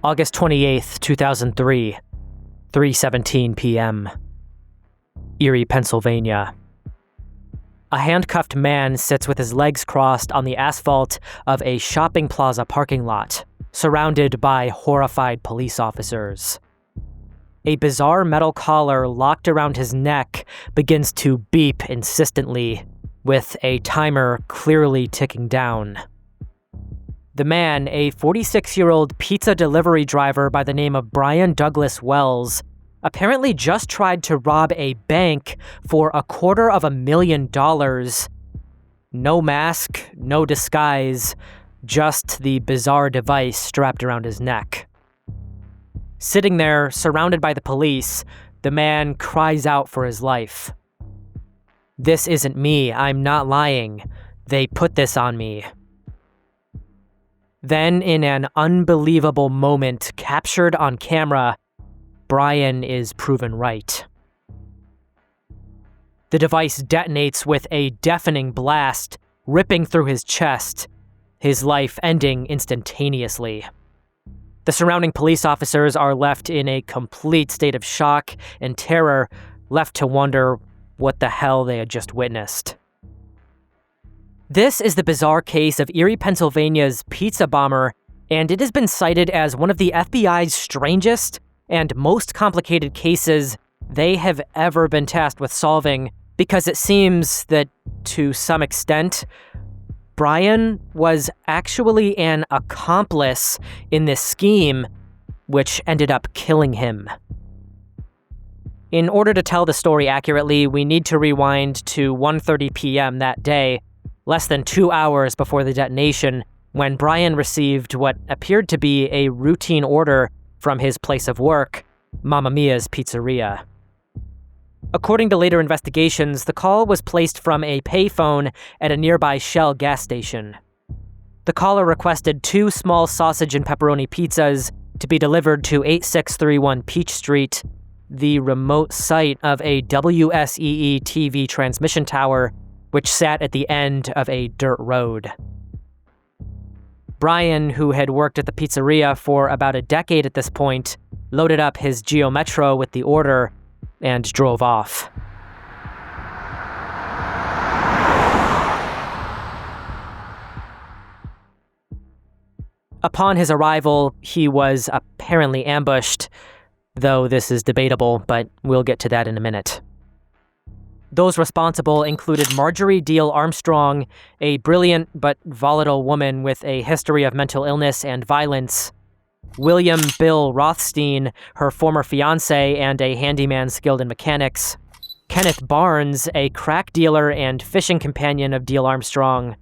August 28th, 2003, 3:17 p.m. Erie, Pennsylvania. A handcuffed man sits with his legs crossed on the asphalt of a shopping plaza parking lot, surrounded by horrified police officers. A bizarre metal collar locked around his neck begins to beep insistently, with a timer clearly ticking down. The man, a 46-year-old pizza delivery driver by the name of Brian Douglas Wells, apparently just tried to rob a bank for $250,000. No mask, no disguise, just the bizarre device strapped around his neck. Sitting there, surrounded by the police, the man cries out for his life. "This isn't me, I'm not lying. They put this on me." Then, in an unbelievable moment captured on camera, Brian is proven right. The device detonates with a deafening blast, ripping through his chest, his life ending instantaneously. The surrounding police officers are left in a complete state of shock and terror, left to wonder what the hell they had just witnessed. This is the bizarre case of Erie, Pennsylvania's Pizza Bomber, and it has been cited as one of the FBI's strangest and most complicated cases they have ever been tasked with solving, because it seems that, to some extent, Brian was actually an accomplice in this scheme, which ended up killing him. In order to tell the story accurately, we need to rewind to 1:30 p.m. that day, less than 2 hours before the detonation, when Brian received what appeared to be a routine order from his place of work, Mamma Mia's Pizzeria. According to later investigations, the call was placed from a payphone at a nearby Shell gas station. The caller requested 2 small sausage and pepperoni pizzas to be delivered to 8631 Peach Street, the remote site of a WSEE TV transmission tower, which sat at the end of a dirt road. Brian, who had worked at the pizzeria for about a decade at this point, loaded up his Geo Metro with the order and drove off. Upon his arrival, he was apparently ambushed, though this is debatable, but we'll get to that in a minute. Those responsible included Marjorie Deal Armstrong, a brilliant but volatile woman with a history of mental illness and violence, William Bill Rothstein, her former fiancé and a handyman skilled in mechanics, Kenneth Barnes, a crack dealer and fishing companion of Deal Armstrong,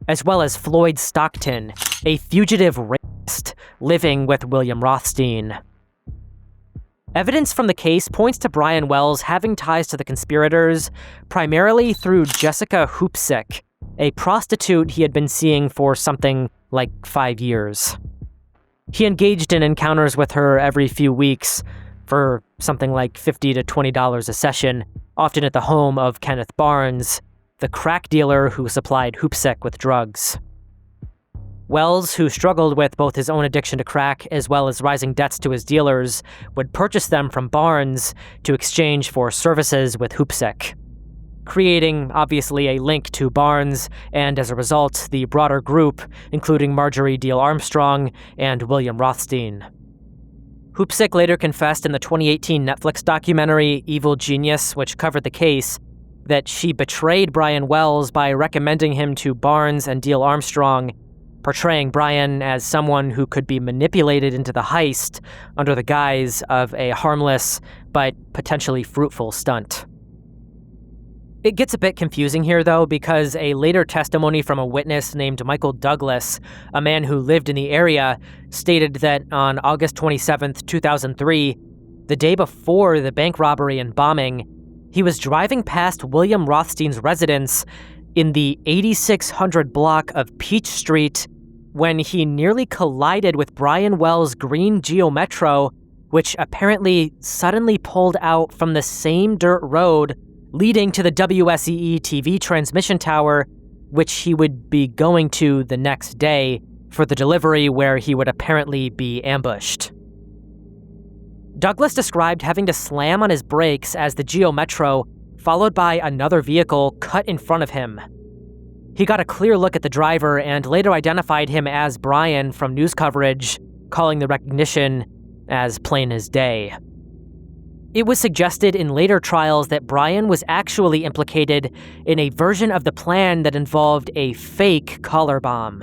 as well as Floyd Stockton, a fugitive rapist living with William Rothstein. Evidence from the case points to Brian Wells having ties to the conspirators, primarily through Jessica Hoopsick, a prostitute he had been seeing for something like 5 years. He engaged in encounters with her every few weeks for something like $50 to $20 a session, often at the home of Kenneth Barnes, the crack dealer who supplied Hoopsick with drugs. Wells, who struggled with both his own addiction to crack as well as rising debts to his dealers, would purchase them from Barnes to exchange for services with Hoopsick, creating, obviously, a link to Barnes and, as a result, the broader group, including Marjorie Deal Armstrong and William Rothstein. Hoopsick later confessed in the 2018 Netflix documentary Evil Genius, which covered the case, that she betrayed Brian Wells by recommending him to Barnes and Deal Armstrong, portraying Brian as someone who could be manipulated into the heist under the guise of a harmless but potentially fruitful stunt. It gets a bit confusing here, though, because a later testimony from a witness named Michael Douglas, a man who lived in the area, stated that on August 27, 2003, the day before the bank robbery and bombing, he was driving past William Rothstein's residence in the 8600 block of Peach Street when he nearly collided with Brian Wells' green Geo Metro, which apparently suddenly pulled out from the same dirt road leading to the WSEE TV transmission tower, which he would be going to the next day for the delivery where he would apparently be ambushed. Douglas described having to slam on his brakes as the Geo Metro, followed by another vehicle, cut in front of him. He got a clear look at the driver and later identified him as Brian from news coverage, calling the recognition as plain as day. It was suggested in later trials that Brian was actually implicated in a version of the plan that involved a fake collar bomb.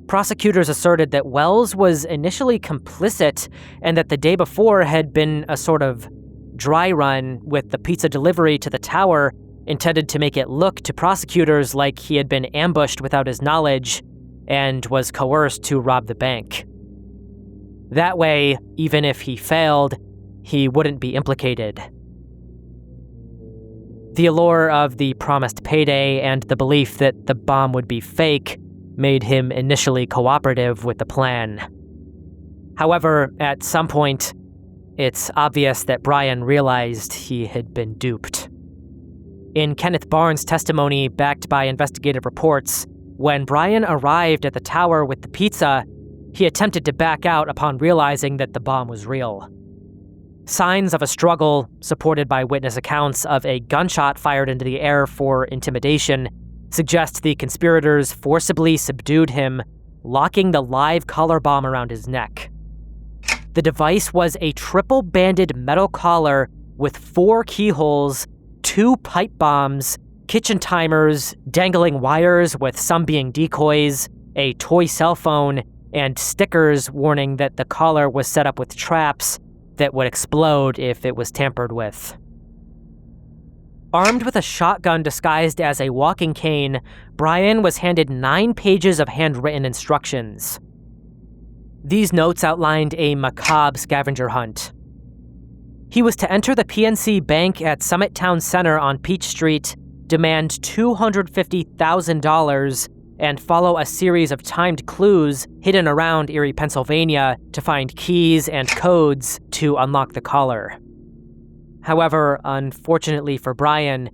Prosecutors asserted that Wells was initially complicit and that the day before had been a sort of dry run with the pizza delivery to the tower intended to make it look to prosecutors like he had been ambushed without his knowledge and was coerced to rob the bank. That way, even if he failed, he wouldn't be implicated. The allure of the promised payday and the belief that the bomb would be fake made him initially cooperative with the plan. However, at some point, it's obvious that Brian realized he had been duped. In Kenneth Barnes' testimony, backed by investigative reports, when Brian arrived at the tower with the pizza, he attempted to back out upon realizing that the bomb was real. Signs of a struggle, supported by witness accounts of a gunshot fired into the air for intimidation, suggest the conspirators forcibly subdued him, locking the live collar bomb around his neck. The device was a triple-banded metal collar with 4 keyholes, 2 pipe bombs, kitchen timers, dangling wires with some being decoys, a toy cell phone, and stickers warning that the collar was set up with traps that would explode if it was tampered with. Armed with a shotgun disguised as a walking cane, Brian was handed 9 pages of handwritten instructions. These notes outlined a macabre scavenger hunt. He was to enter the PNC Bank at Summit Town Center on Peach Street, demand $250,000, and follow a series of timed clues hidden around Erie, Pennsylvania to find keys and codes to unlock the collar. However, unfortunately for Brian,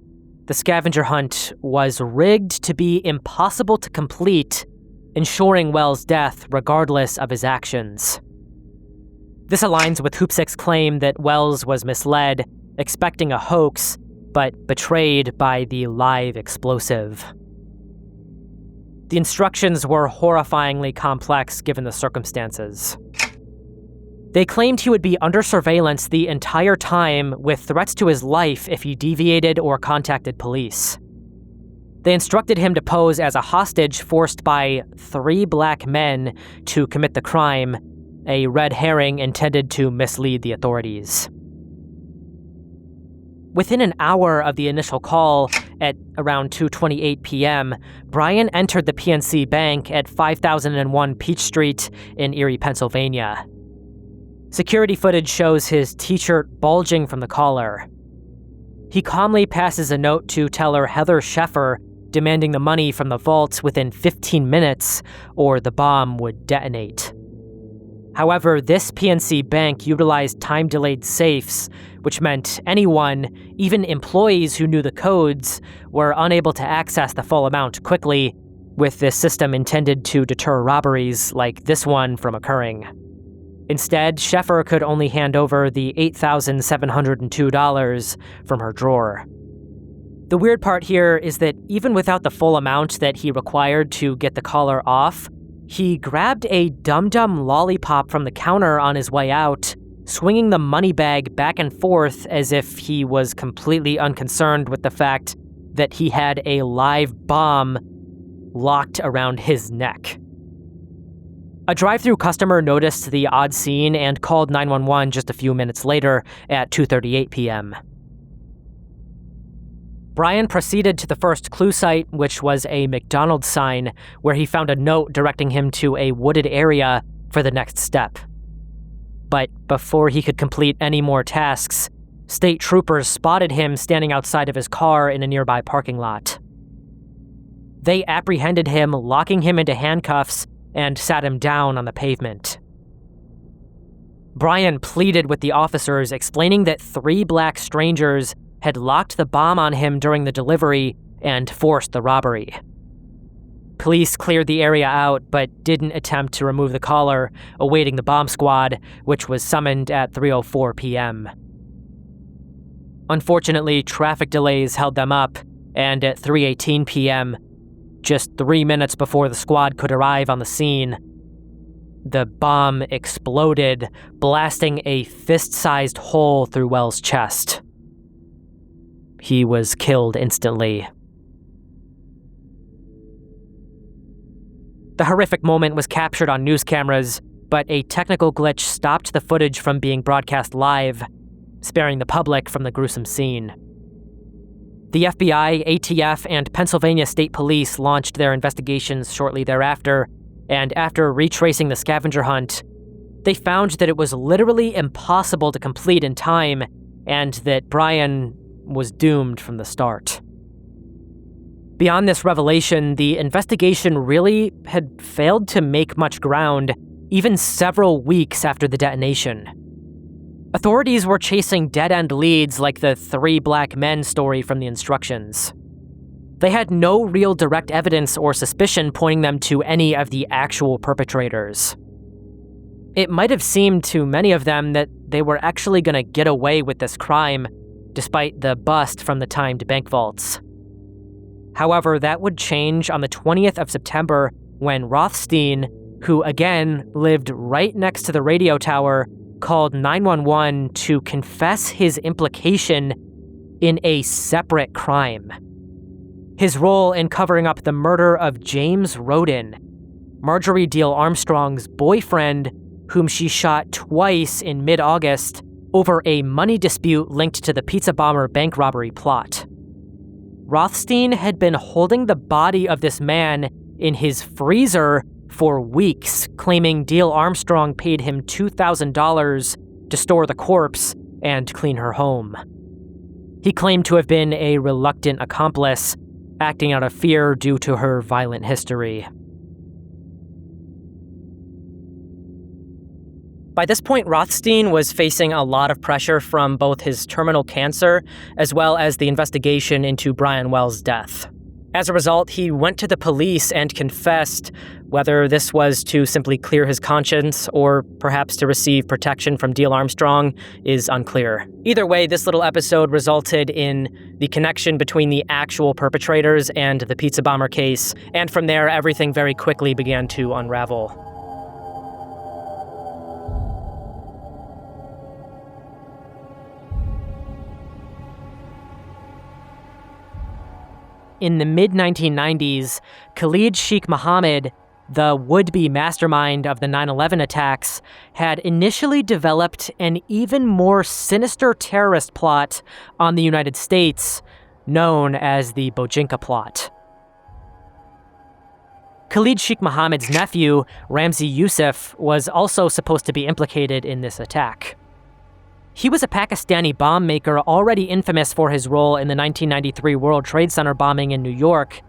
the scavenger hunt was rigged to be impossible to complete, ensuring Wells' death regardless of his actions. This aligns with Hoopsick's claim that Wells was misled, expecting a hoax, but betrayed by the live explosive. The instructions were horrifyingly complex given the circumstances. They claimed he would be under surveillance the entire time with threats to his life if he deviated or contacted police. They instructed him to pose as a hostage forced by 3 black men to commit the crime, a red herring intended to mislead the authorities. Within an hour of the initial call, at around 2:28 p.m., Brian entered the PNC Bank at 5001 Peach Street in Erie, Pennsylvania. Security footage shows his t-shirt bulging from the collar. He calmly passes a note to teller Heather Sheffer, demanding the money from the vaults within 15 minutes, or the bomb would detonate. However, this PNC Bank utilized time-delayed safes, which meant anyone, even employees who knew the codes, were unable to access the full amount quickly, with this system intended to deter robberies like this one from occurring. Instead, Sheffer could only hand over the $8,702 from her drawer. The weird part here is that even without the full amount that he required to get the collar off, he grabbed a dum-dum lollipop from the counter on his way out, swinging the money bag back and forth as if he was completely unconcerned with the fact that he had a live bomb locked around his neck. A drive-thru customer noticed the odd scene and called 911 just a few minutes later at 2:38 p.m. Brian proceeded to the first clue site, which was a McDonald's sign, where he found a note directing him to a wooded area for the next step. But before he could complete any more tasks, state troopers spotted him standing outside of his car in a nearby parking lot. They apprehended him, locking him into handcuffs, and sat him down on the pavement. Brian pleaded with the officers, explaining that 3 black strangers had locked the bomb on him during the delivery and forced the robbery. Police cleared the area out, but didn't attempt to remove the caller, awaiting the bomb squad, which was summoned at 3:04 p.m. Unfortunately, traffic delays held them up, and at 3:18 p.m., just 3 minutes before the squad could arrive on the scene, the bomb exploded, blasting a fist-sized hole through Wells' chest. He was killed instantly. The horrific moment was captured on news cameras, but a technical glitch stopped the footage from being broadcast live, sparing the public from the gruesome scene. The FBI, ATF, and Pennsylvania State Police launched their investigations shortly thereafter, and after retracing the scavenger hunt, they found that it was literally impossible to complete in time, and that Brian was doomed from the start. Beyond this revelation, the investigation really had failed to make much ground, even several weeks after the detonation. Authorities were chasing dead-end leads like the 3 black men story from the instructions. They had no real direct evidence or suspicion pointing them to any of the actual perpetrators. It might have seemed to many of them that they were actually going to get away with this crime, despite the bust from the timed bank vaults. However, that would change on the 20th of September when Rothstein, who again lived right next to the radio tower, called 911 to confess his implication in a separate crime. His role in covering up the murder of James Roden, Marjorie Deal Armstrong's boyfriend, whom she shot twice in mid-August over a money dispute linked to the Pizza Bomber bank robbery plot. Rothstein had been holding the body of this man in his freezer for weeks, claiming Deal Armstrong paid him $2,000 to store the corpse and clean her home. He claimed to have been a reluctant accomplice, acting out of fear due to her violent history. By this point, Rothstein was facing a lot of pressure from both his terminal cancer as well as the investigation into Brian Wells' death. As a result, he went to the police and confessed, whether this was to simply clear his conscience or perhaps to receive protection from Deal Armstrong is unclear. Either way, this little episode resulted in the connection between the actual perpetrators and the Pizza Bomber case, and from there, everything very quickly began to unravel. In the mid-1990s, Khalid Sheikh Mohammed, the would-be mastermind of the 9/11 attacks, had initially developed an even more sinister terrorist plot on the United States, known as the Bojinka Plot. Khalid Sheikh Mohammed's nephew, Ramzi Youssef, was also supposed to be implicated in this attack. He was a Pakistani bomb maker already infamous for his role in the 1993 World Trade Center bombing in New York,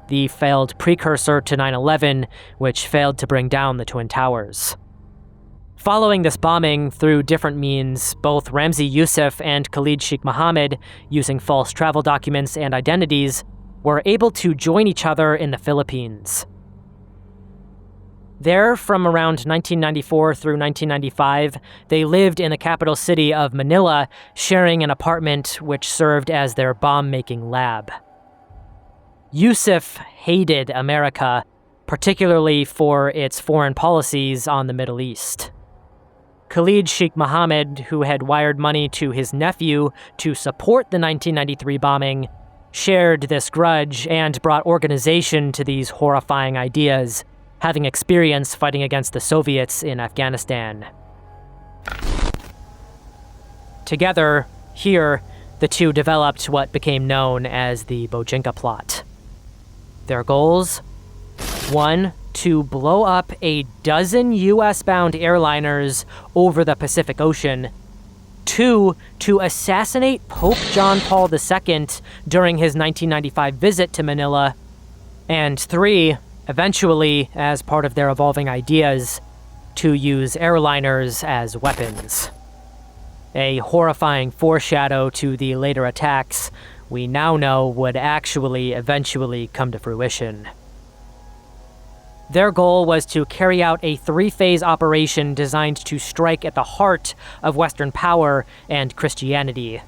the failed precursor to 9/11, which failed to bring down the Twin Towers. Following this bombing, through different means, both Ramzi Youssef and Khalid Sheikh Mohammed, using false travel documents and identities, were able to join each other in the Philippines. There, from around 1994 through 1995, they lived in the capital city of Manila, sharing an apartment which served as their bomb-making lab. Youssef hated America, particularly for its foreign policies on the Middle East. Khalid Sheikh Mohammed, who had wired money to his nephew to support the 1993 bombing, shared this grudge and brought organization to these horrifying ideas, having experience fighting against the Soviets in Afghanistan. Together, here, the two developed what became known as the Bojinka Plot. Their goals? 1, to blow up a dozen US-bound airliners over the Pacific Ocean. 2, to assassinate Pope John Paul II during his 1995 visit to Manila. And 3, eventually, as part of their evolving ideas, to use airliners as weapons. A horrifying foreshadow to the later attacks we now know would actually eventually come to fruition. Their goal was to carry out a 3-phase operation designed to strike at the heart of Western power and Christianity.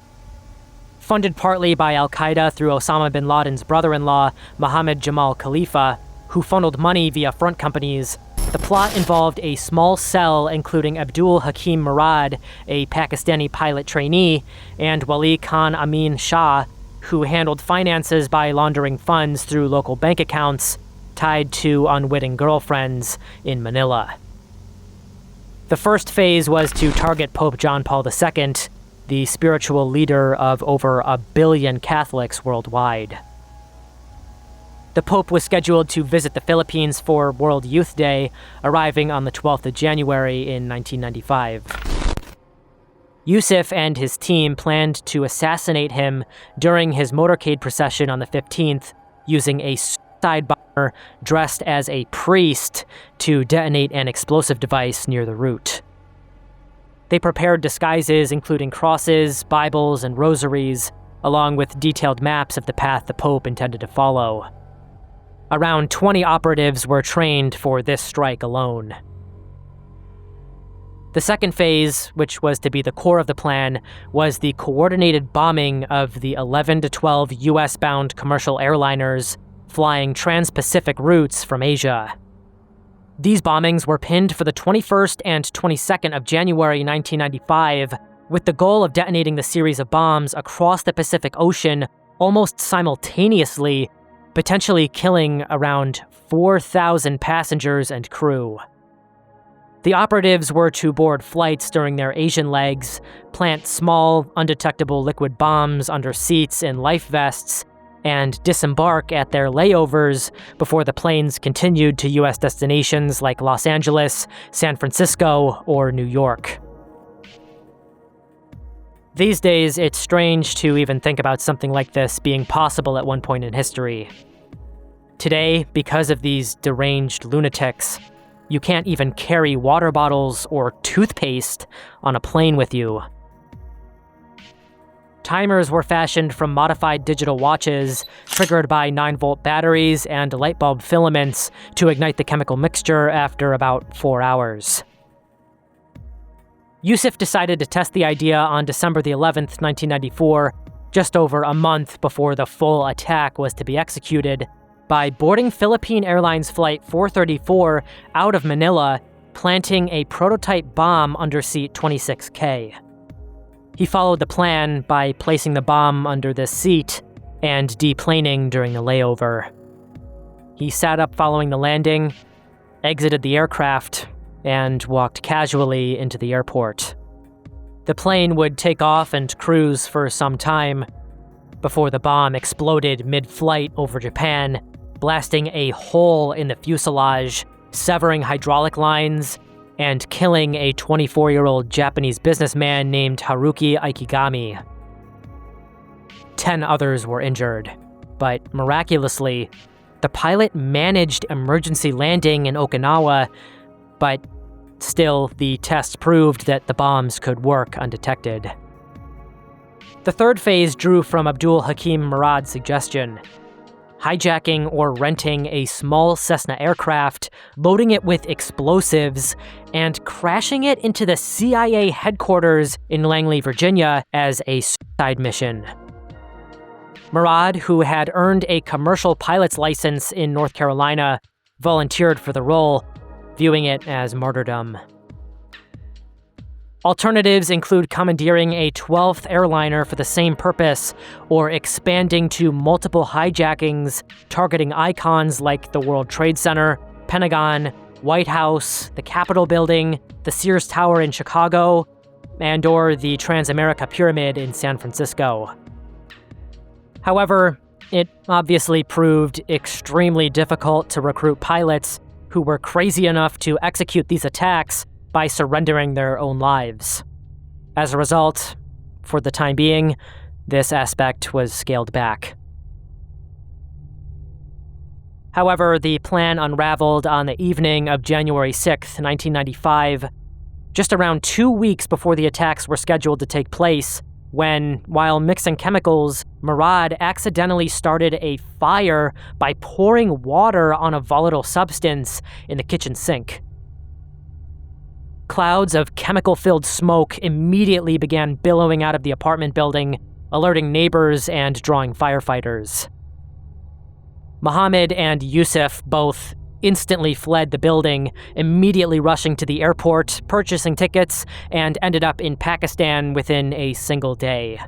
Funded partly by al-Qaeda through Osama bin Laden's brother-in-law, Mohammed Jamal Khalifa, who funneled money via front companies, the plot involved a small cell including Abdul Hakim Murad, a Pakistani pilot trainee, and Wali Khan Amin Shah, who handled finances by laundering funds through local bank accounts tied to unwitting girlfriends in Manila. The first phase was to target Pope John Paul II, the spiritual leader of over 1 billion Catholics worldwide. The Pope was scheduled to visit the Philippines for World Youth Day, arriving on the 12th of January in 1995. Yusuf and his team planned to assassinate him during his motorcade procession on the 15th, using a suicide bomber dressed as a priest to detonate an explosive device near the route. They prepared disguises including crosses, Bibles, and rosaries, along with detailed maps of the path the Pope intended to follow. Around 20 operatives were trained for this strike alone. The second phase, which was to be the core of the plan, was the coordinated bombing of the 11 to 12 US-bound commercial airliners flying trans-Pacific routes from Asia. These bombings were pinned for the 21st and 22nd of January 1995, with the goal of detonating the series of bombs across the Pacific Ocean almost simultaneously, potentially killing around 4,000 passengers and crew. The operatives were to board flights during their Asian legs, plant small, undetectable liquid bombs under seats in life vests, and disembark at their layovers before the planes continued to US destinations like Los Angeles, San Francisco, or New York. These days, it's strange to even think about something like this being possible at one point in history. Today, because of these deranged lunatics, you can't even carry water bottles or toothpaste on a plane with you. Timers were fashioned from modified digital watches, triggered by 9-volt batteries and light bulb filaments to ignite the chemical mixture after about 4 hours. Yusuf decided to test the idea on December the 11th, 1994, just over a month before the full attack was to be executed, by boarding Philippine Airlines Flight 434 out of Manila, planting a prototype bomb under seat 26K. He followed the plan by placing the bomb under this seat and deplaning during the layover. He sat up following the landing, exited the aircraft, and walked casually into the airport. The plane would take off and cruise for some time before the bomb exploded mid-flight over Japan, blasting a hole in the fuselage, severing hydraulic lines, and killing a 24-year-old Japanese businessman named Haruki Aikigami. 10 others were injured, but miraculously, the pilot managed emergency landing in Okinawa, but still, the tests proved that the bombs could work undetected. The third phase drew from Abdul Hakim Murad's suggestion: hijacking or renting a small Cessna aircraft, loading it with explosives, and crashing it into the CIA headquarters in Langley, Virginia as a suicide mission. Murad, who had earned a commercial pilot's license in North Carolina, volunteered for the role, viewing it as martyrdom. Alternatives include commandeering a 12th airliner for the same purpose, or expanding to multiple hijackings targeting icons like the World Trade Center, Pentagon, White House, the Capitol Building, the Sears Tower in Chicago, and/or the Transamerica Pyramid in San Francisco. However, it obviously proved extremely difficult to recruit pilots who were crazy enough to execute these attacks by surrendering their own lives. As a result, for the time being, this aspect was scaled back. However, the plan unraveled on the evening of January 6, 1995. Just around 2 weeks before the attacks were scheduled to take place, when, while mixing chemicals, Murad accidentally started a fire by pouring water on a volatile substance in the kitchen sink. Clouds of chemical-filled smoke immediately began billowing out of the apartment building, alerting neighbors and drawing firefighters. Mohammed and Yusuf both instantly fled the building, immediately rushing to the airport, purchasing tickets, and ended up in Pakistan within a single day.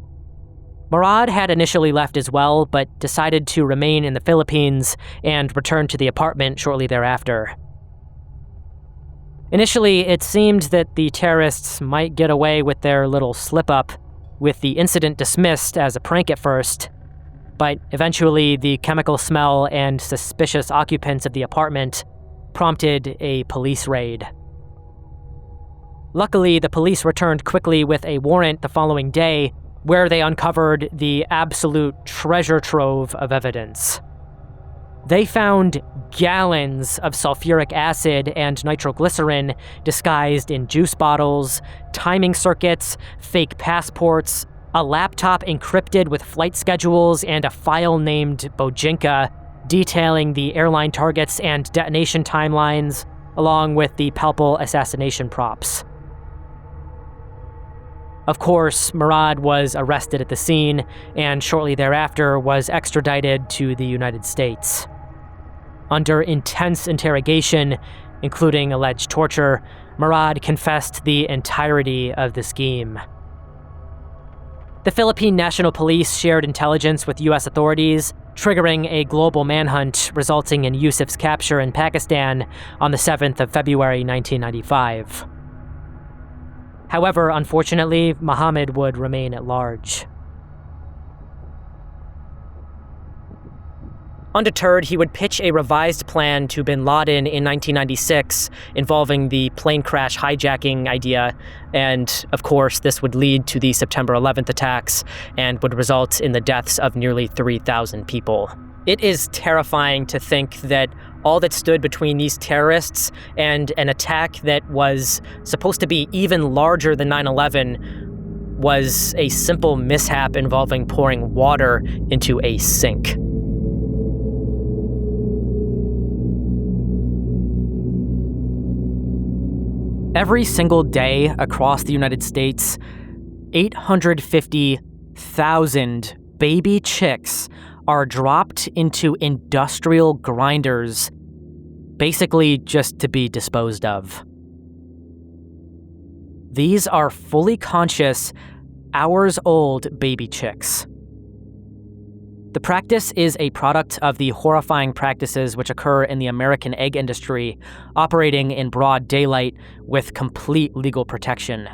Murad had initially left as well, but decided to remain in the Philippines and returned to the apartment shortly thereafter. Initially, it seemed that the terrorists might get away with their little slip-up, with the incident dismissed as a prank at first, but eventually the chemical smell and suspicious occupants of the apartment prompted a police raid. Luckily, the police returned quickly with a warrant the following day, where they uncovered the absolute treasure trove of evidence. They found gallons of sulfuric acid and nitroglycerin disguised in juice bottles, timing circuits, fake passports, a laptop encrypted with flight schedules, and a file named Bojinka detailing the airline targets and detonation timelines, along with the palpable assassination props. Of course, Murad was arrested at the scene and shortly thereafter was extradited to the United States. Under intense interrogation, including alleged torture, Murad confessed the entirety of the scheme. The Philippine National Police shared intelligence with U.S. authorities, triggering a global manhunt resulting in Yusuf's capture in Pakistan on the 7th of February 1995. However, unfortunately, Mohammed would remain at large. Undeterred, he would pitch a revised plan to bin Laden in 1996 involving the plane crash hijacking idea, and of course this would lead to the September 11th attacks and would result in the deaths of nearly 3,000 people. It is terrifying to think that all that stood between these terrorists and an attack that was supposed to be even larger than 9/11 was a simple mishap involving pouring water into a sink. Every single day across the United States, 850,000 baby chicks are dropped into industrial grinders, basically just to be disposed of. These are fully conscious, hours-old baby chicks. The practice is a product of the horrifying practices which occur in the American egg industry, operating in broad daylight with complete legal protection.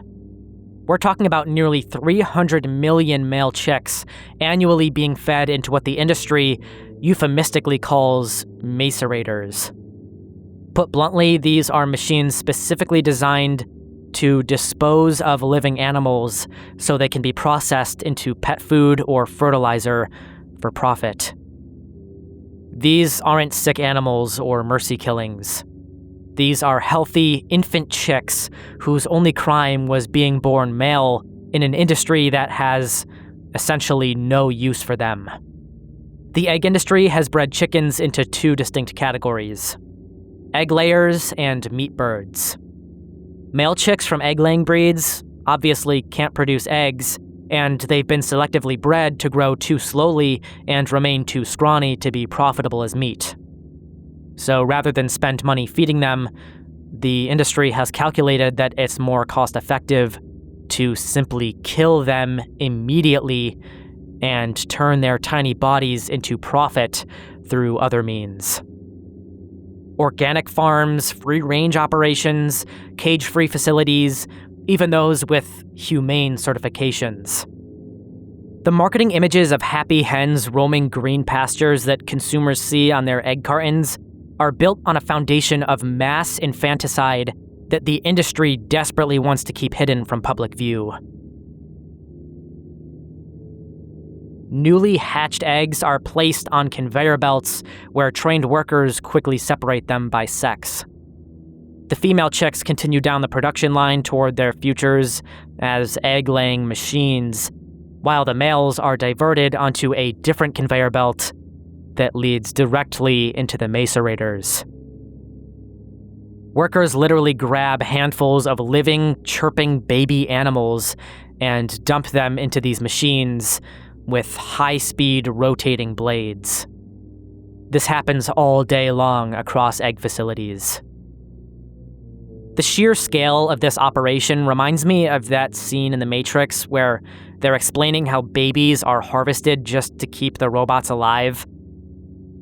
We're talking about nearly 300 million male chicks annually being fed into what the industry euphemistically calls macerators. Put bluntly, these are machines specifically designed to dispose of living animals so they can be processed into pet food or fertilizer for profit. These aren't sick animals or mercy killings. These are healthy infant chicks whose only crime was being born male in an industry that has essentially no use for them. The egg industry has bred chickens into two distinct categories: egg layers and meat birds. Male chicks from egg-laying breeds obviously can't produce eggs, and they've been selectively bred to grow too slowly and remain too scrawny to be profitable as meat. So rather than spend money feeding them, the industry has calculated that it's more cost-effective to simply kill them immediately and turn their tiny bodies into profit through other means. Organic farms, free-range operations, cage-free facilities, even those with humane certifications. The marketing images of happy hens roaming green pastures that consumers see on their egg cartons are built on a foundation of mass infanticide that the industry desperately wants to keep hidden from public view. Newly hatched eggs are placed on conveyor belts where trained workers quickly separate them by sex. The female chicks continue down the production line toward their futures as egg-laying machines, while the males are diverted onto a different conveyor belt that leads directly into the macerators. Workers literally grab handfuls of living, chirping baby animals and dump them into these machines with high-speed rotating blades. This happens all day long across egg facilities. The sheer scale of this operation reminds me of that scene in The Matrix where they're explaining how babies are harvested just to keep the robots alive.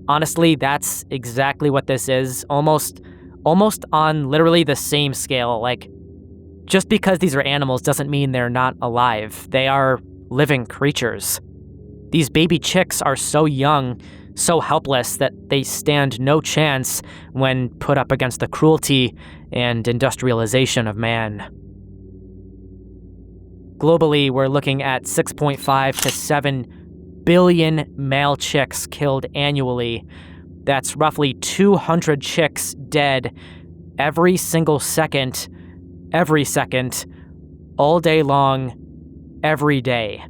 Honestly, that's exactly what this is, almost on literally the same scale. Like, just because these are animals doesn't mean they're not alive. They are living creatures. These baby chicks are so young, so helpless that they stand no chance when put up against the cruelty and industrialization of man. Globally, we're looking at 6.5 to 7 billion male chicks killed annually. That's roughly 200 chicks dead every single second, all day long, every day.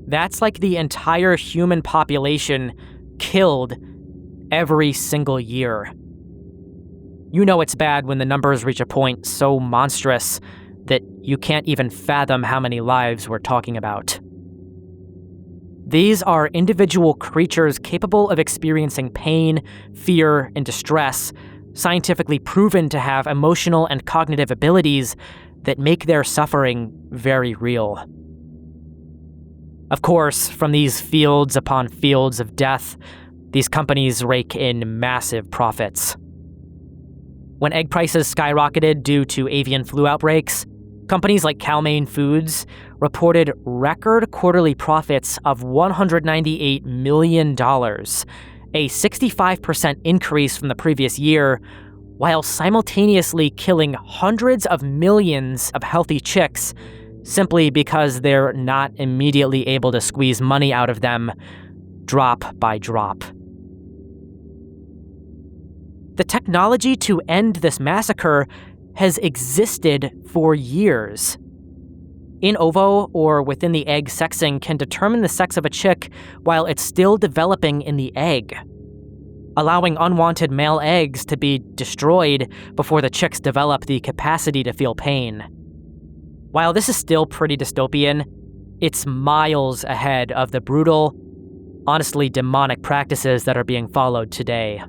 That's like the entire human population killed every single year. You know it's bad when the numbers reach a point so monstrous that you can't even fathom how many lives we're talking about. These are individual creatures capable of experiencing pain, fear, and distress, scientifically proven to have emotional and cognitive abilities that make their suffering very real. Of course, from these fields upon fields of death, these companies rake in massive profits. When egg prices skyrocketed due to avian flu outbreaks, companies like Cal-Maine Foods reported record quarterly profits of $198 million, a 65% increase from the previous year, while simultaneously killing hundreds of millions of healthy chicks simply because they're not immediately able to squeeze money out of them, drop by drop. The technology to end this massacre has existed for years. In ovo, or within the egg, sexing can determine the sex of a chick while it's still developing in the egg, allowing unwanted male eggs to be destroyed before the chicks develop the capacity to feel pain. While this is still pretty dystopian, it's miles ahead of the brutal, honestly demonic practices that are being followed today.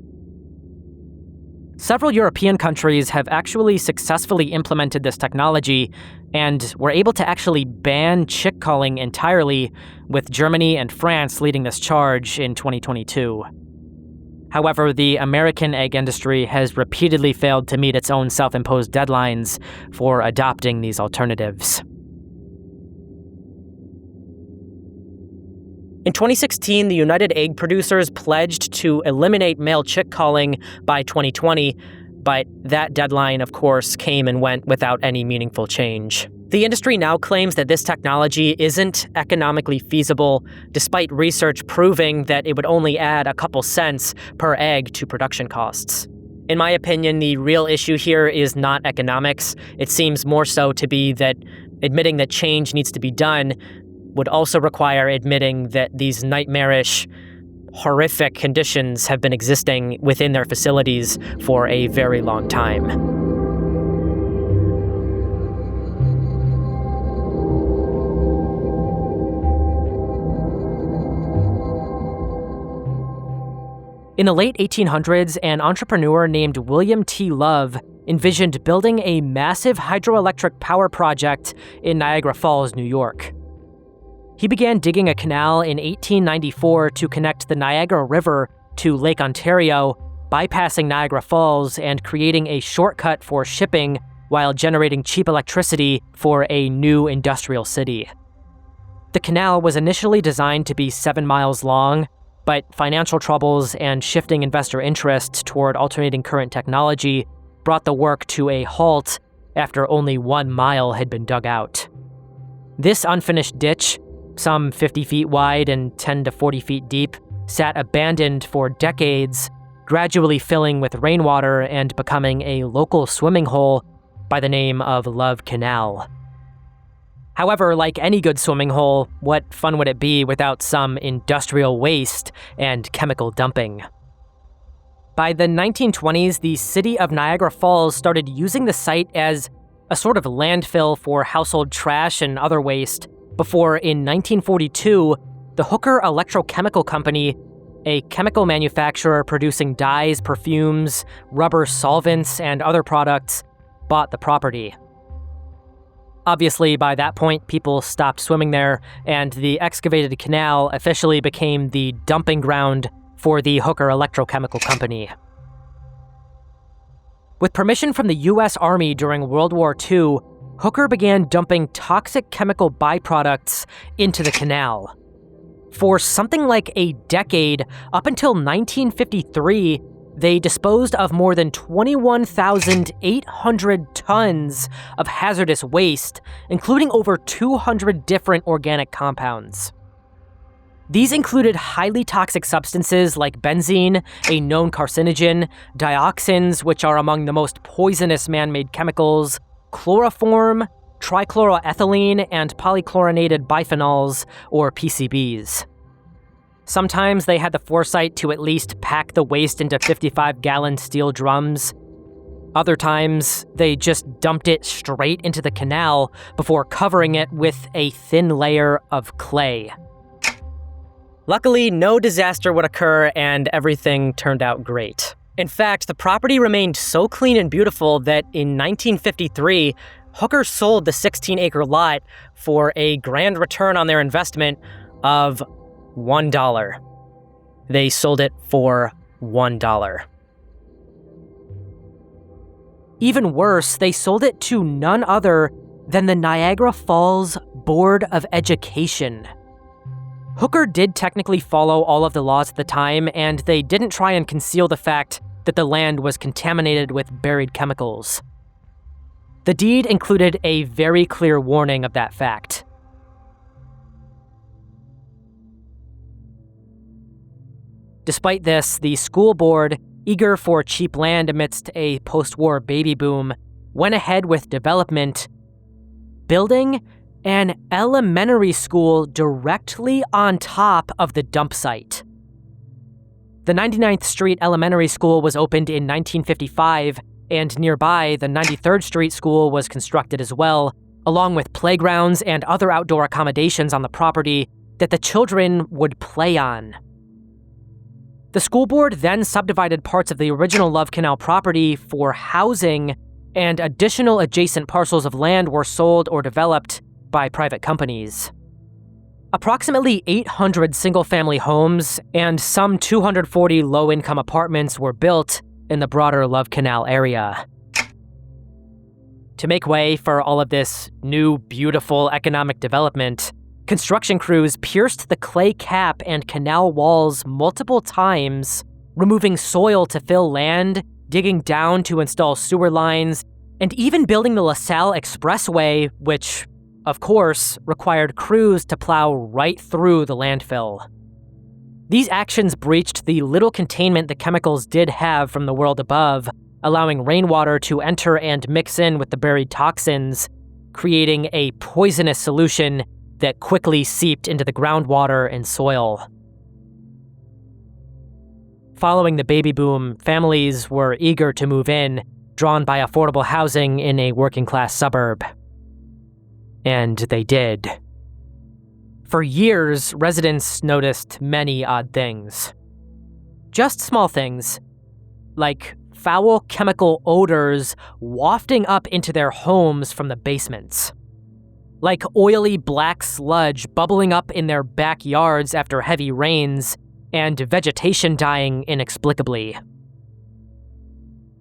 Several European countries have actually successfully implemented this technology and were able to actually ban chick culling entirely, with Germany and France leading this charge in 2022. However, the American egg industry has repeatedly failed to meet its own self-imposed deadlines for adopting these alternatives. In 2016, the United Egg Producers pledged to eliminate male chick culling by 2020, but that deadline, of course, came and went without any meaningful change. The industry now claims that this technology isn't economically feasible, despite research proving that it would only add a couple cents per egg to production costs. In my opinion, the real issue here is not economics. It seems more so to be that admitting that change needs to be done would also require admitting that these nightmarish, horrific conditions have been existing within their facilities for a very long time. In the late 1800s, an entrepreneur named William T. Love envisioned building a massive hydroelectric power project in Niagara Falls, New York. He began digging a canal in 1894 to connect the Niagara River to Lake Ontario, bypassing Niagara Falls and creating a shortcut for shipping while generating cheap electricity for a new industrial city. The canal was initially designed to be 7 miles long, but financial troubles and shifting investor interest toward alternating current technology brought the work to a halt after only 1 mile had been dug out. This unfinished ditch, some 50 feet wide and 10 to 40 feet deep, sat abandoned for decades, gradually filling with rainwater and becoming a local swimming hole by the name of Love Canal. However, like any good swimming hole, what fun would it be without some industrial waste and chemical dumping? By the 1920s, the city of Niagara Falls started using the site as a sort of landfill for household trash and other waste, before in 1942, the Hooker Electrochemical Company, a chemical manufacturer producing dyes, perfumes, rubber solvents, and other products, bought the property. Obviously, by that point, people stopped swimming there, and the excavated canal officially became the dumping ground for the Hooker Electrochemical Company. With permission from the U.S. Army during World War II, Hooker began dumping toxic chemical byproducts into the canal. For something like a decade, up until 1953, they disposed of more than 21,800 tons of hazardous waste, including over 200 different organic compounds. These included highly toxic substances like benzene, a known carcinogen, dioxins, which are among the most poisonous man-made chemicals, chloroform, trichloroethylene, and polychlorinated biphenyls, or PCBs. Sometimes they had the foresight to at least pack the waste into 55-gallon steel drums. Other times, they just dumped it straight into the canal before covering it with a thin layer of clay. Luckily, no disaster would occur and everything turned out great. In fact, the property remained so clean and beautiful that in 1953, Hooker sold the 16-acre lot for a grand return on their investment of $1. They sold it for $1. Even worse, they sold it to none other than the Niagara Falls Board of Education. Hooker did technically follow all of the laws at the time, and they didn't try and conceal the fact that the land was contaminated with buried chemicals. The deed included a very clear warning of that fact. Despite this, the school board, eager for cheap land amidst a post-war baby boom, went ahead with development, building an elementary school directly on top of the dump site. The 99th Street Elementary School was opened in 1955, and nearby, the 93rd Street School was constructed as well, along with playgrounds and other outdoor accommodations on the property that the children would play on. The school board then subdivided parts of the original Love Canal property for housing, and additional adjacent parcels of land were sold or developed by private companies. Approximately 800 single-family homes and some 240 low-income apartments were built in the broader Love Canal area. To make way for all of this new, beautiful economic development, construction crews pierced the clay cap and canal walls multiple times, removing soil to fill land, digging down to install sewer lines, and even building the LaSalle Expressway, which, of course, required crews to plow right through the landfill. These actions breached the little containment the chemicals did have from the world above, allowing rainwater to enter and mix in with the buried toxins, creating a poisonous solution that quickly seeped into the groundwater and soil. Following the baby boom, families were eager to move in, drawn by affordable housing in a working-class suburb. And they did. For years, residents noticed many odd things. Just small things, like foul chemical odors wafting up into their homes from the basements. Like oily black sludge bubbling up in their backyards after heavy rains, and vegetation dying inexplicably.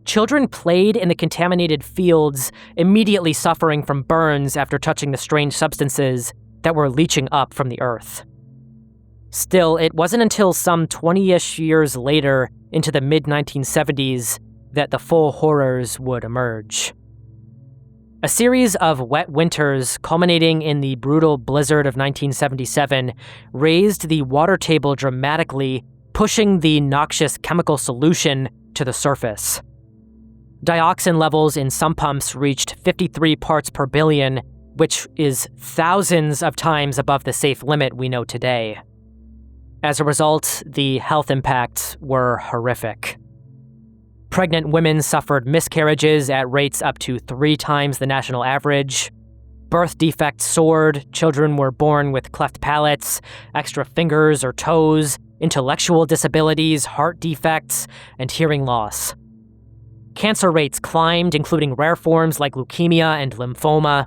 Children played in the contaminated fields, immediately suffering from burns after touching the strange substances that were leaching up from the earth. Still, it wasn't until some 20-ish years later, into the mid-1970s, that the full horrors would emerge. A series of wet winters, culminating in the brutal blizzard of 1977, raised the water table dramatically, pushing the noxious chemical solution to the surface. Dioxin levels in some pumps reached 53 parts per billion, which is thousands of times above the safe limit we know today. As a result, the health impacts were horrific. Pregnant women suffered miscarriages at rates up to 3 times the national average. Birth defects soared, children were born with cleft palates, extra fingers or toes, intellectual disabilities, heart defects, and hearing loss. Cancer rates climbed, including rare forms like leukemia and lymphoma.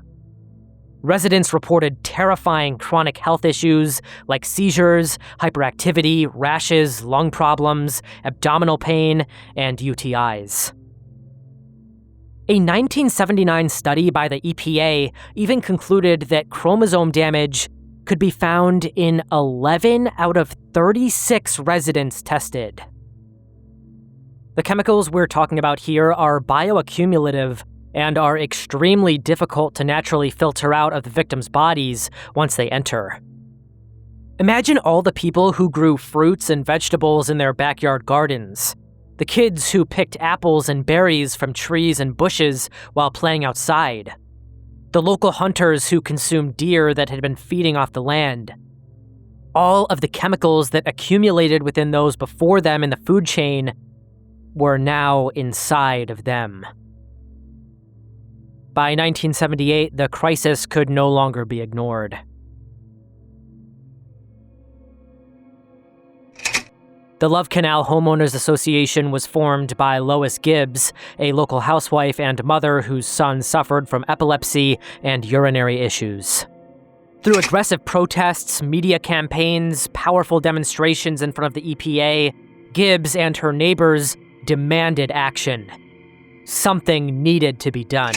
Residents reported terrifying chronic health issues like seizures, hyperactivity, rashes, lung problems, abdominal pain, and UTIs. A 1979 study by the EPA even concluded that chromosome damage could be found in 11 out of 36 residents tested. The chemicals we're talking about here are bioaccumulative and are extremely difficult to naturally filter out of the victims' bodies once they enter. Imagine all the people who grew fruits and vegetables in their backyard gardens, the kids who picked apples and berries from trees and bushes while playing outside, the local hunters who consumed deer that had been feeding off the land. All of the chemicals that accumulated within those before them in the food chain were now inside of them. By 1978, the crisis could no longer be ignored. The Love Canal Homeowners Association was formed by Lois Gibbs, a local housewife and mother whose son suffered from epilepsy and urinary issues. Through aggressive protests, media campaigns, powerful demonstrations in front of the EPA, Gibbs and her neighbors demanded action. Something needed to be done.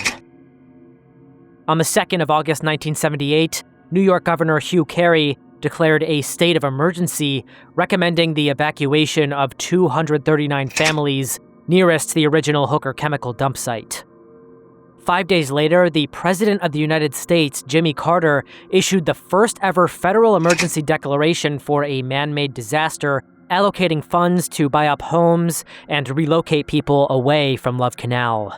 On the 2nd of August 1978, New York Governor Hugh Carey declared a state of emergency, recommending the evacuation of 239 families nearest the original Hooker chemical dump site. 5 days later, the President of the United States, Jimmy Carter, issued the first ever federal emergency declaration for a man-made disaster, allocating funds to buy up homes and relocate people away from Love Canal.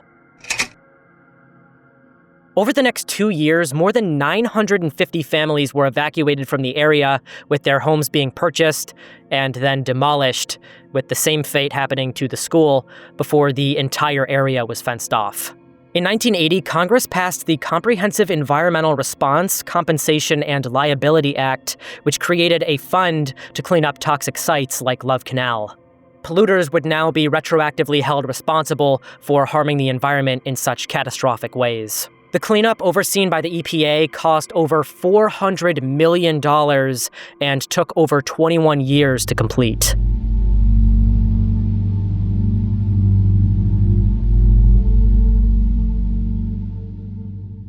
Over the next 2 years, more than 950 families were evacuated from the area, with their homes being purchased and then demolished, with the same fate happening to the school before the entire area was fenced off. In 1980, Congress passed the Comprehensive Environmental Response, Compensation, and Liability Act, which created a fund to clean up toxic sites like Love Canal. Polluters would now be retroactively held responsible for harming the environment in such catastrophic ways. The cleanup, overseen by the EPA, cost over $400 million and took over 21 years to complete.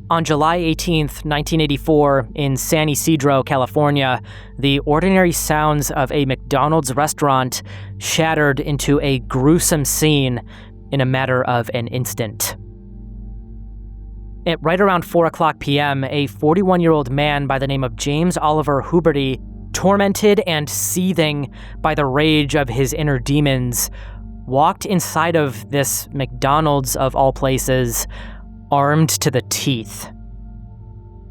On July 18, 1984, in San Ysidro, California, the ordinary sounds of a McDonald's restaurant shattered into a gruesome scene in a matter of an instant. At right around 4:00 p.m., a 41-year-old man by the name of James Oliver Huberty, tormented and seething by the rage of his inner demons, walked inside of this McDonald's of all places, armed to the teeth.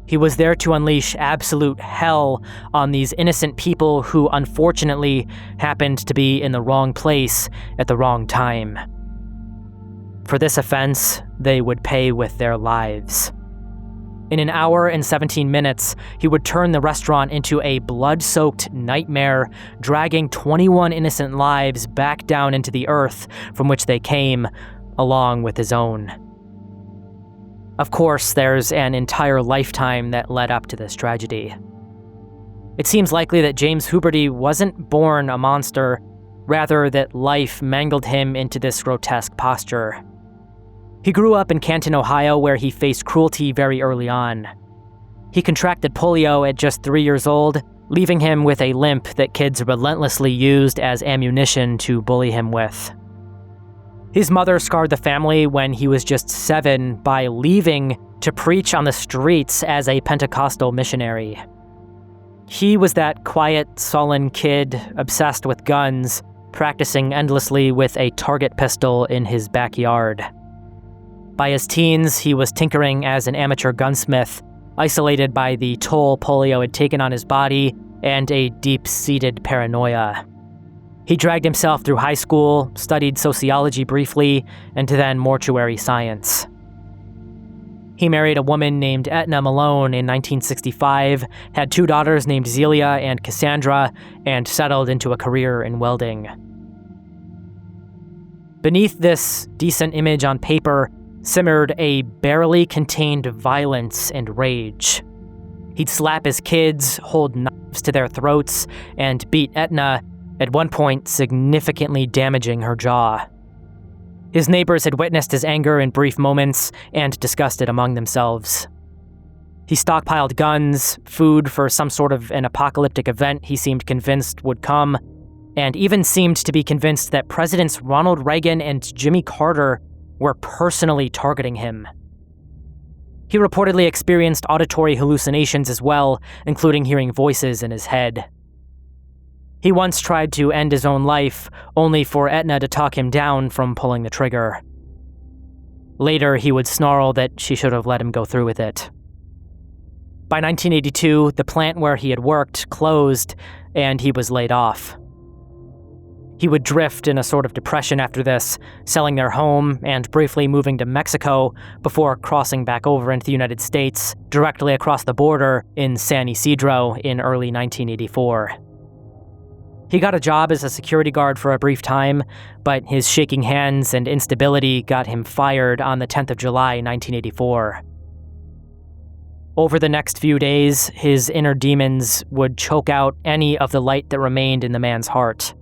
He was there to unleash absolute hell on these innocent people who unfortunately happened to be in the wrong place at the wrong time. For this offense, they would pay with their lives. In an hour and 17 minutes, he would turn the restaurant into a blood-soaked nightmare, dragging 21 innocent lives back down into the earth from which they came, along with his own. Of course, there's an entire lifetime that led up to this tragedy. It seems likely that James Huberty wasn't born a monster, rather that life mangled him into this grotesque posture. He grew up in Canton, Ohio, where he faced cruelty very early on. He contracted polio at just 3 years old, leaving him with a limp that kids relentlessly used as ammunition to bully him with. His mother scarred the family when he was just 7 by leaving to preach on the streets as a Pentecostal missionary. He was that quiet, sullen kid obsessed with guns, practicing endlessly with a target pistol in his backyard. By his teens, he was tinkering as an amateur gunsmith, isolated by the toll polio had taken on his body and a deep-seated paranoia. He dragged himself through high school, studied sociology briefly, and then mortuary science. He married a woman named Etna Malone in 1965, had 2 daughters named Zelia and Cassandra, and settled into a career in welding. Beneath this decent image on paper simmered a barely contained violence and rage. He'd slap his kids, hold knives to their throats, and beat Etna, at one point significantly damaging her jaw. His neighbors had witnessed his anger in brief moments and discussed it among themselves. He stockpiled guns, food for some sort of an apocalyptic event he seemed convinced would come, and even seemed to be convinced that Presidents Ronald Reagan and Jimmy Carter were personally targeting him. He reportedly experienced auditory hallucinations as well, including hearing voices in his head. He once tried to end his own life, only for Etna to talk him down from pulling the trigger. Later, he would snarl that she should have let him go through with it. By 1982, the plant where he had worked closed, and he was laid off. He would drift in a sort of depression after this, selling their home and briefly moving to Mexico before crossing back over into the United States, directly across the border in San Ysidro in early 1984. He got a job as a security guard for a brief time, but his shaking hands and instability got him fired on the 10th of July, 1984. Over the next few days, his inner demons would choke out any of the light that remained in the man's heart.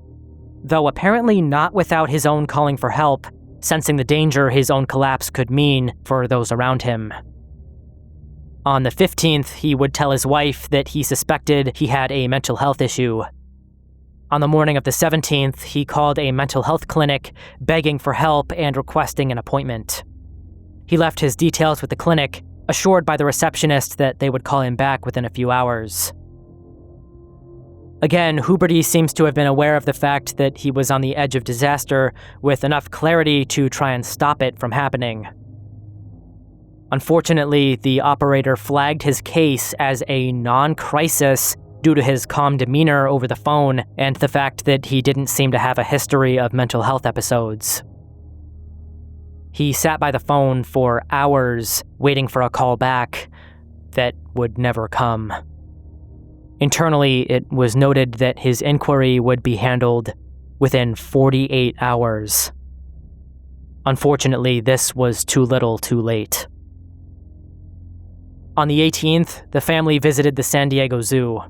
Though apparently not without his own calling for help, sensing the danger his own collapse could mean for those around him. On the 15th, he would tell his wife that he suspected he had a mental health issue. On the morning of the 17th, he called a mental health clinic, begging for help and requesting an appointment. He left his details with the clinic, assured by the receptionist that they would call him back within a few hours. Again, Huberty seems to have been aware of the fact that he was on the edge of disaster with enough clarity to try and stop it from happening. Unfortunately, the operator flagged his case as a non-crisis due to his calm demeanor over the phone and the fact that he didn't seem to have a history of mental health episodes. He sat by the phone for hours, waiting for a call back that would never come. Internally, it was noted that his inquiry would be handled within 48 hours. Unfortunately, this was too little too late. On the 18th, the family visited the San Diego Zoo.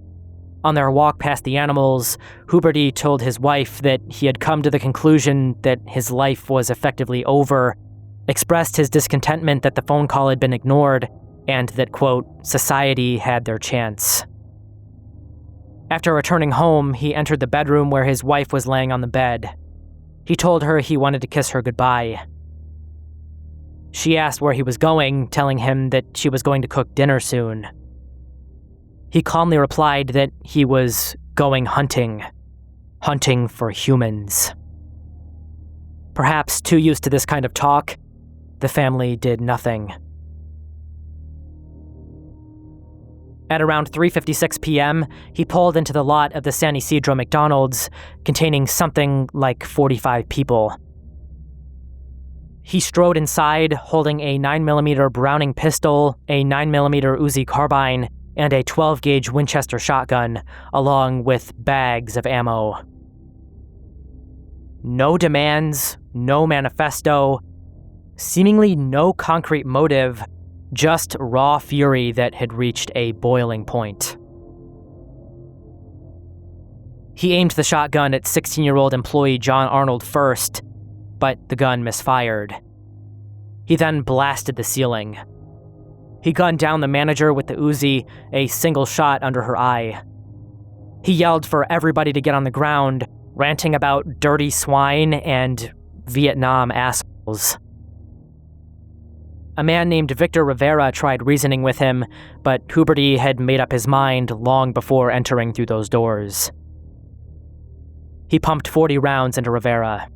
On their walk past the animals, Huberty told his wife that he had come to the conclusion that his life was effectively over, expressed his discontentment that the phone call had been ignored, and that, quote, society had their chance. After returning home, he entered the bedroom where his wife was laying on the bed. He told her he wanted to kiss her goodbye. She asked where he was going, telling him that she was going to cook dinner soon. He calmly replied that he was going hunting for humans. Perhaps too used to this kind of talk, the family did nothing. At around 3:56 p.m., he pulled into the lot of the San Ysidro McDonald's, containing something like 45 people. He strode inside, holding a 9mm Browning pistol, a 9mm Uzi carbine, and a 12-gauge Winchester shotgun, along with bags of ammo. No demands, no manifesto, seemingly no concrete motive, just raw fury that had reached a boiling point. He aimed the shotgun at 16-year-old employee John Arnold first, but the gun misfired. He then blasted the ceiling. He gunned down the manager with the Uzi, a single shot under her eye. He yelled for everybody to get on the ground, ranting about dirty swine and Vietnam assholes. A man named Victor Rivera tried reasoning with him, but Huberty had made up his mind long before entering through those doors. He pumped 40 rounds into Rivera.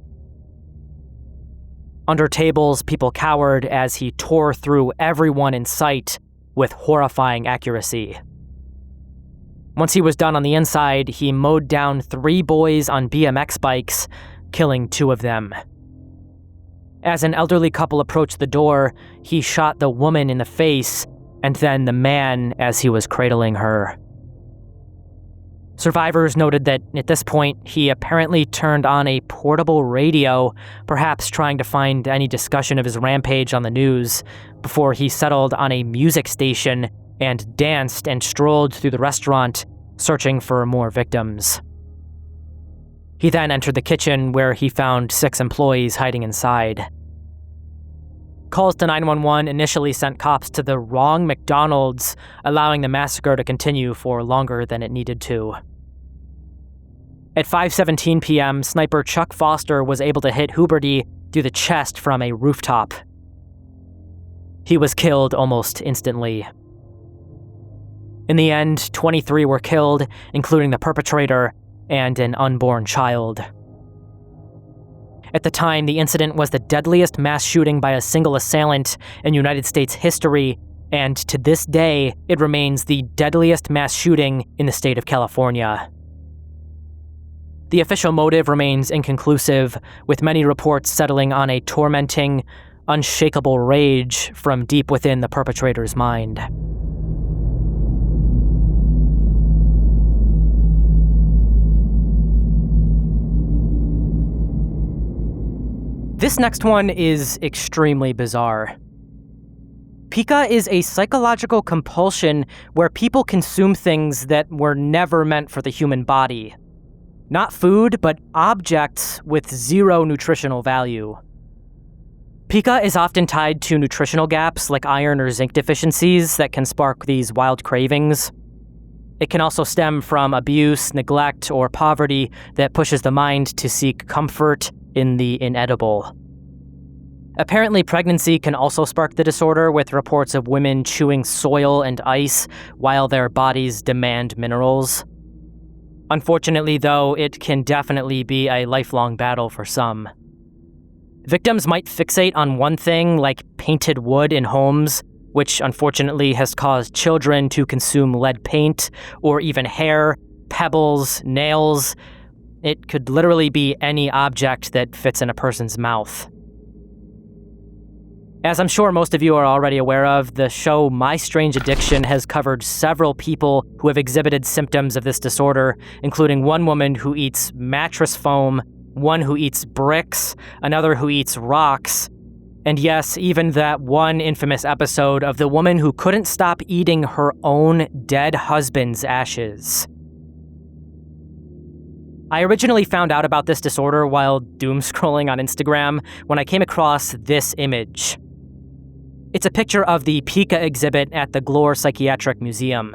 Under tables, people cowered as he tore through everyone in sight, with horrifying accuracy. Once he was done on the inside, he mowed down 3 boys on BMX bikes, killing 2 of them. As an elderly couple approached the door, he shot the woman in the face and then the man as he was cradling her. Survivors noted that at this point, he apparently turned on a portable radio, perhaps trying to find any discussion of his rampage on the news, before he settled on a music station and danced and strolled through the restaurant, searching for more victims. He then entered the kitchen, where he found 6 employees hiding inside. Calls to 911 initially sent cops to the wrong McDonald's, allowing the massacre to continue for longer than it needed to. At 5:17 p.m., sniper Chuck Foster was able to hit Huberty through the chest from a rooftop. He was killed almost instantly. In the end, 23 were killed, including the perpetrator and an unborn child. At the time, the incident was the deadliest mass shooting by a single assailant in United States history, and to this day, it remains the deadliest mass shooting in the state of California. The official motive remains inconclusive, with many reports settling on a tormenting, unshakable rage from deep within the perpetrator's mind. This next one is extremely bizarre. Pica is a psychological compulsion where people consume things that were never meant for the human body. Not food, but objects with 0 nutritional value. Pica is often tied to nutritional gaps like iron or zinc deficiencies that can spark these wild cravings. It can also stem from abuse, neglect, or poverty that pushes the mind to seek comfort in the inedible. Apparently, pregnancy can also spark the disorder, with reports of women chewing soil and ice while their bodies demand minerals. Unfortunately, though, it can definitely be a lifelong battle for some. Victims might fixate on one thing, like painted wood in homes, which unfortunately has caused children to consume lead paint, or even hair, pebbles, nails. It could literally be any object that fits in a person's mouth. As I'm sure most of you are already aware of, the show My Strange Addiction has covered several people who have exhibited symptoms of this disorder, including one woman who eats mattress foam, one who eats bricks, another who eats rocks, and yes, even that one infamous episode of the woman who couldn't stop eating her own dead husband's ashes. I originally found out about this disorder while doom scrolling on Instagram when I came across this image. It's a picture of the Pica exhibit at the Glore Psychiatric Museum.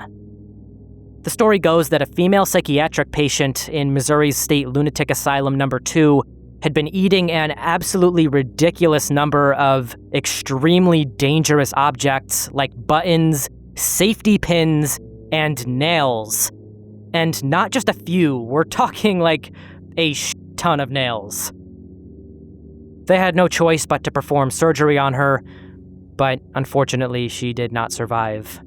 The story goes that a female psychiatric patient in Missouri's State Lunatic Asylum No. 2 had been eating an absolutely ridiculous number of extremely dangerous objects like buttons, safety pins, and nails. And not just a few, we're talking like a ton of nails. They had no choice but to perform surgery on her, but unfortunately she did not survive.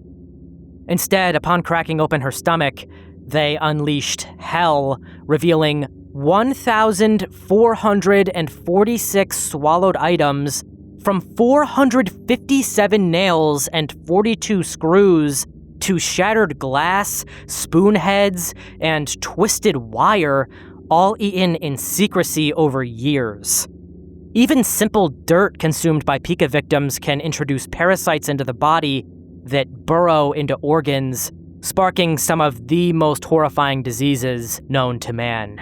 Instead, upon cracking open her stomach, they unleashed hell, revealing 1,446 swallowed items from 457 nails and 42 screws to shattered glass, spoon heads, and twisted wire, all eaten in secrecy over years. Even simple dirt consumed by Pica victims can introduce parasites into the body that burrow into organs, sparking some of the most horrifying diseases known to man.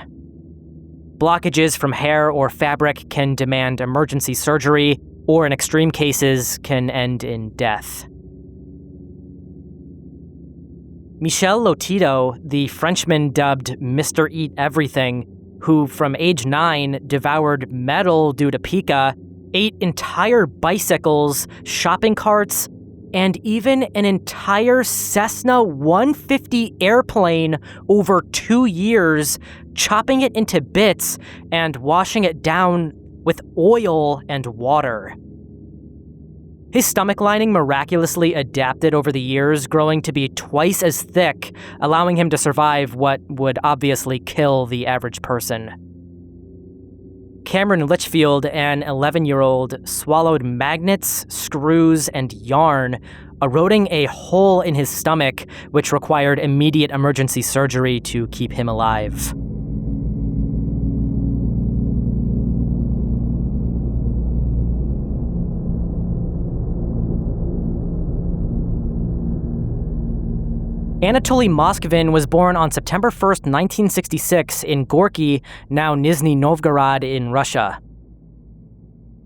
Blockages from hair or fabric can demand emergency surgery, or in extreme cases, can end in death. Michel Lotito, the Frenchman dubbed Mr. Eat Everything, who from age 9 devoured metal due to Pica, ate entire bicycles, shopping carts, and even an entire Cessna 150 airplane over 2 years, chopping it into bits and washing it down with oil and water. His stomach lining miraculously adapted over the years, growing to be twice as thick, allowing him to survive what would obviously kill the average person. Cameron Litchfield, an 11-year-old, swallowed magnets, screws, and yarn, eroding a hole in his stomach, which required immediate emergency surgery to keep him alive. Anatoly Moskvin was born on September 1st, 1966 in Gorky, now Nizhny Novgorod in Russia.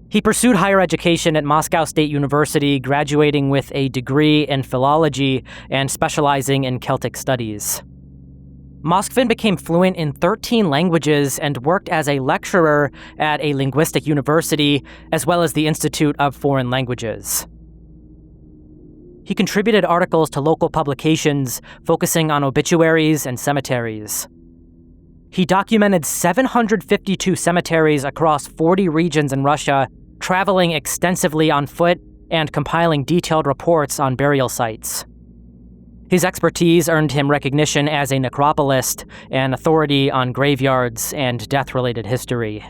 He pursued higher education at Moscow State University, graduating with a degree in philology and specializing in Celtic studies. Moskvin became fluent in 13 languages and worked as a lecturer at a linguistic university, as well as the Institute of Foreign Languages. He contributed articles to local publications focusing on obituaries and cemeteries. He documented 752 cemeteries across 40 regions in Russia, traveling extensively on foot and compiling detailed reports on burial sites. His expertise earned him recognition as a necropolist, an authority on graveyards and death-related history.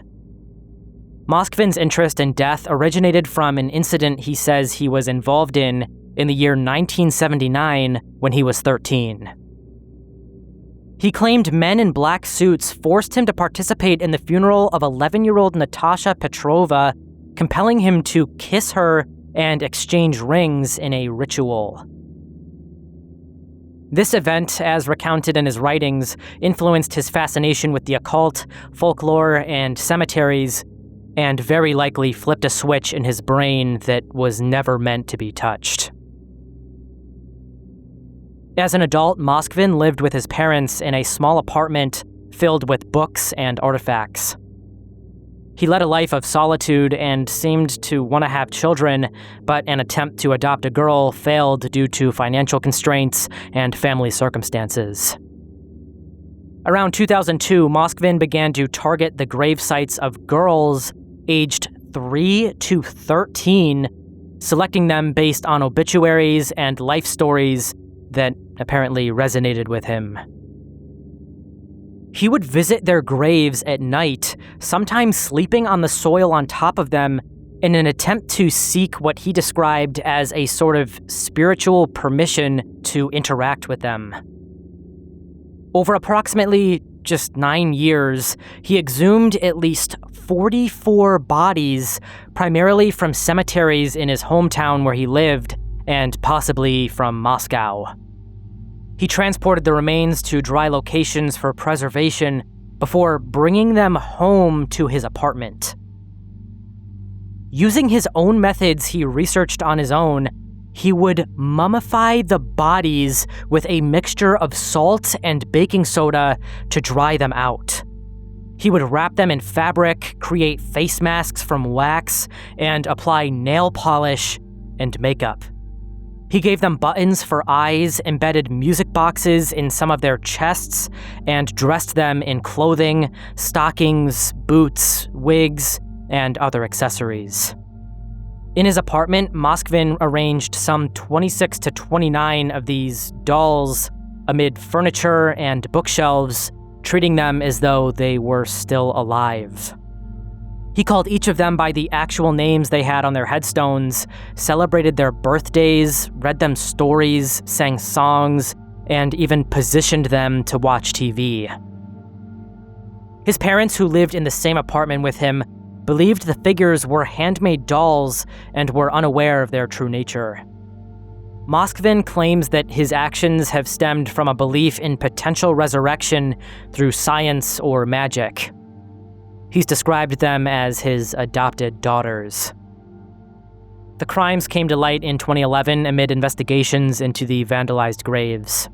Moskvin's interest in death originated from an incident he says he was involved in the year 1979 when he was 13. He claimed men in black suits forced him to participate in the funeral of 11-year-old Natasha Petrova, compelling him to kiss her and exchange rings in a ritual. This event, as recounted in his writings, influenced his fascination with the occult, folklore, and cemeteries, and very likely flipped a switch in his brain that was never meant to be touched. As an adult, Moskvin lived with his parents in a small apartment filled with books and artifacts. He led a life of solitude and seemed to want to have children, but an attempt to adopt a girl failed due to financial constraints and family circumstances. Around 2002, Moskvin began to target the grave sites of girls aged 3 to 13, selecting them based on obituaries and life stories that apparently resonated with him. He would visit their graves at night, sometimes sleeping on the soil on top of them in an attempt to seek what he described as a sort of spiritual permission to interact with them. Over approximately just 9 years, he exhumed at least 44 bodies, primarily from cemeteries in his hometown where he lived, and possibly from Moscow. He transported the remains to dry locations for preservation before bringing them home to his apartment. Using his own methods he researched on his own, he would mummify the bodies with a mixture of salt and baking soda to dry them out. He would wrap them in fabric, create face masks from wax, and apply nail polish and makeup. He gave them buttons for eyes, embedded music boxes in some of their chests, and dressed them in clothing, stockings, boots, wigs, and other accessories. In his apartment, Moskvin arranged some 26 to 29 of these dolls amid furniture and bookshelves, treating them as though they were still alive. He called each of them by the actual names they had on their headstones, celebrated their birthdays, read them stories, sang songs, and even positioned them to watch TV. His parents, who lived in the same apartment with him, believed the figures were handmade dolls and were unaware of their true nature. Moskvin claims that his actions have stemmed from a belief in potential resurrection through science or magic. He's described them as his adopted daughters. The crimes came to light in 2011 amid investigations into the vandalized graves.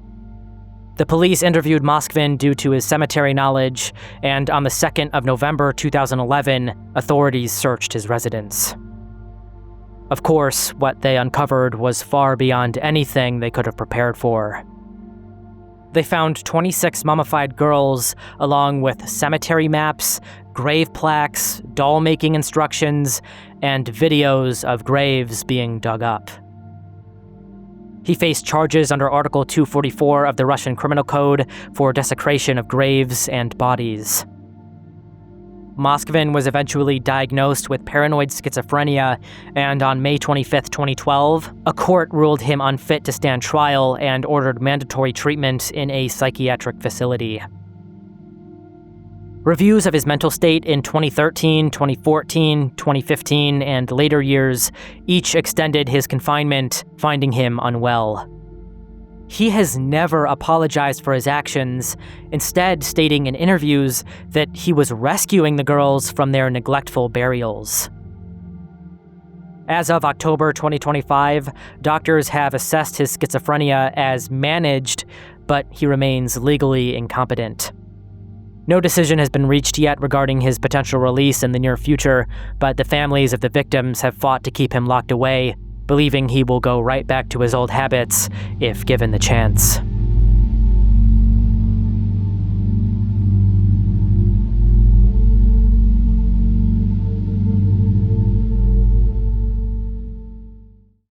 The police interviewed Moskvin due to his cemetery knowledge, and on the 2nd of November 2011, authorities searched his residence. Of course, what they uncovered was far beyond anything they could have prepared for. They found 26 mummified girls, along with cemetery maps, grave plaques, doll-making instructions, and videos of graves being dug up. He faced charges under Article 244 of the Russian Criminal Code for desecration of graves and bodies. Moskvin was eventually diagnosed with paranoid schizophrenia, and on May 25, 2012, a court ruled him unfit to stand trial and ordered mandatory treatment in a psychiatric facility. Reviews of his mental state in 2013, 2014, 2015, and later years each extended his confinement, finding him unwell. He has never apologized for his actions, instead stating in interviews that he was rescuing the girls from their neglectful burials. As of October 2025, doctors have assessed his schizophrenia as managed, but he remains legally incompetent. No decision has been reached yet regarding his potential release in the near future, but the families of the victims have fought to keep him locked away, believing he will go right back to his old habits if given the chance.